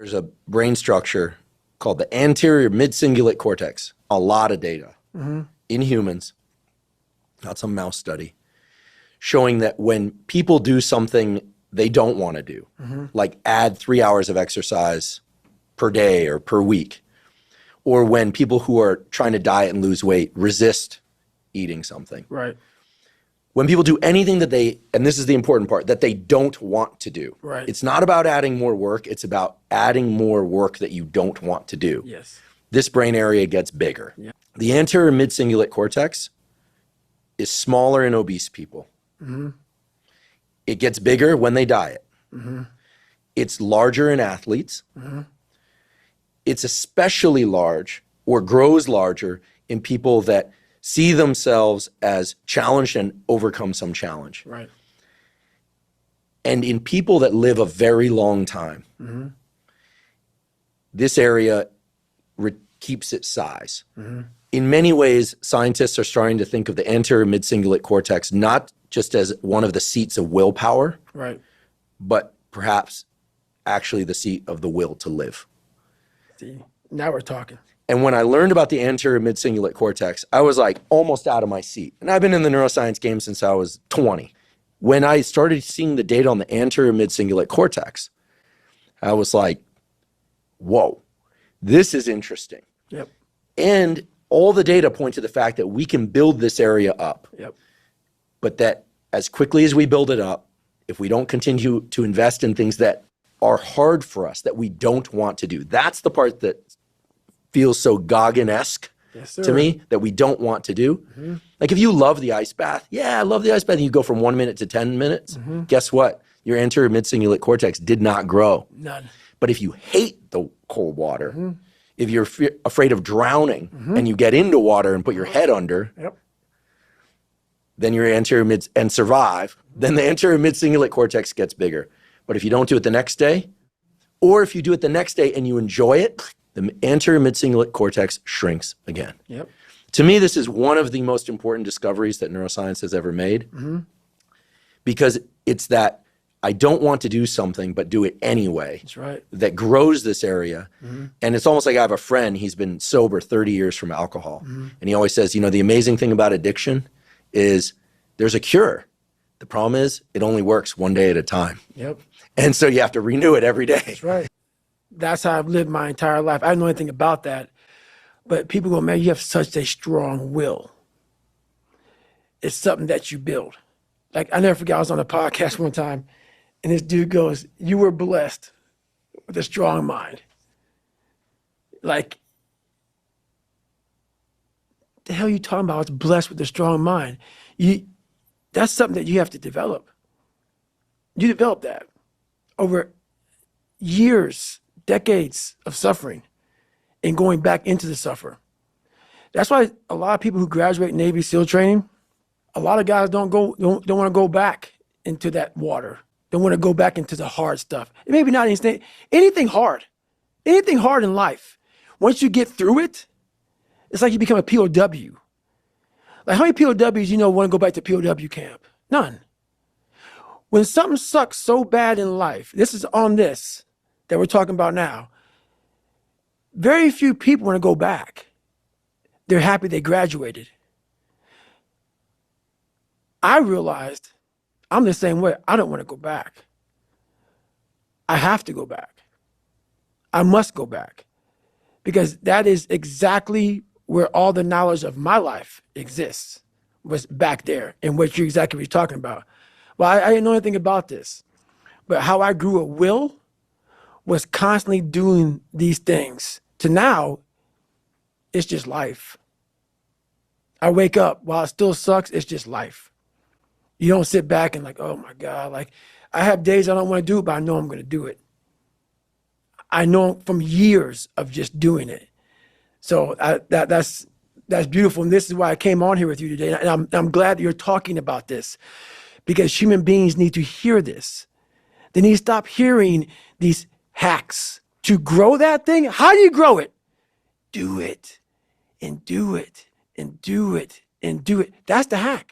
There's a brain structure called the anterior mid-cingulate cortex. A lot of data in humans, not some mouse study, showing that when people do something they don't want to do, like add 3 hours of exercise per day or per week, or when people who are trying to diet and lose weight resist eating something. Right. When people do anything that they, and this is the important part, that they don't want to do. Right. It's not about adding more work. It's about adding more work that you don't want to do. Yes. This brain area gets bigger. Yeah. The anterior mid-cingulate cortex is smaller in obese people. It gets bigger when they diet. It's larger in athletes. It's especially large or grows larger in people that see themselves as challenged and overcome some challenge. Right. And in people that live a very long time, this area keeps its size. In many ways, scientists are starting to think of the anterior mid-cingulate cortex not just as one of the seats of willpower, Right. but perhaps actually the seat of the will to live. See, now we're talking. And when I learned about the anterior mid-cingulate cortex, I was like almost out of my seat. And I've been in the neuroscience game since I was 20. When I started seeing the data on the anterior mid-cingulate cortex, I was like, whoa, this is interesting. Yep. And all the data point to the fact that we can build this area up, Yep. but that as quickly as we build it up, if we don't continue to invest in things that are hard for us, that we don't want to do, that's the part that feels so Goggin-esque to me, that we don't want to do. Like if you love the ice bath, yeah, I love the ice bath, and you go from 1 minute to 10 minutes, guess what? Your anterior mid-cingulate cortex did not grow. None. But if you hate the cold water, if you're afraid of drowning and you get into water and put your head under, Yep. then your anterior mid and survive, then the anterior mid-cingulate cortex gets bigger. But if you don't do it the next day, or if you do it the next day and you enjoy it, the anterior mid-cingulate cortex shrinks again. Yep. To me, this is one of the most important discoveries that neuroscience has ever made, because it's that I don't want to do something, but do it anyway. That's right. That grows this area. And it's almost like I have a friend, he's been sober 30 years from alcohol. And he always says, you know, the amazing thing about addiction is there's a cure. The problem is it only works one day at a time. Yep. And so you have to renew it every day. That's right. That's how I've lived my entire life. I didn't know anything about that. But people go, man, you have such a strong will. It's something that you build. Like, I never forget, I was on a podcast one time, and this dude goes, you were blessed with a strong mind. Like, the hell are you talking about? I was blessed with a strong mind. That's something that you have to develop. You develop that over years, decades of suffering and going back into the suffer. That's why a lot of people who graduate Navy SEAL training, a lot of guys don't want to go back into that water. Don't want to go back into the hard stuff. It maybe not anything hard in life. Once you get through it, it's like you become a POW. Like, how many POWs you know want to go back to POW camp? None. When something sucks so bad in life, this is on this that we're talking about now, very few people want to go back. They're happy they graduated. I realized I'm the same way. I don't want to go back. I have to go back. I must go back, because that is exactly where all the knowledge of my life exists, was back there, and what you're talking about. Well, I didn't know anything about this, but how I grew a will was constantly doing these things. To now, it's just life. I wake up, while it still sucks, it's just life. You don't sit back and like, oh my God, like, I have days I don't want to do it, but I know I'm going to do it. I know from years of just doing it. So that's beautiful. And this is why I came on here with you today. And I'm glad that you're talking about this, because human beings need to hear this. They need to stop hearing these hacks to grow that thing. How do you grow it? Do it and do it and do it and do it. That's the hack.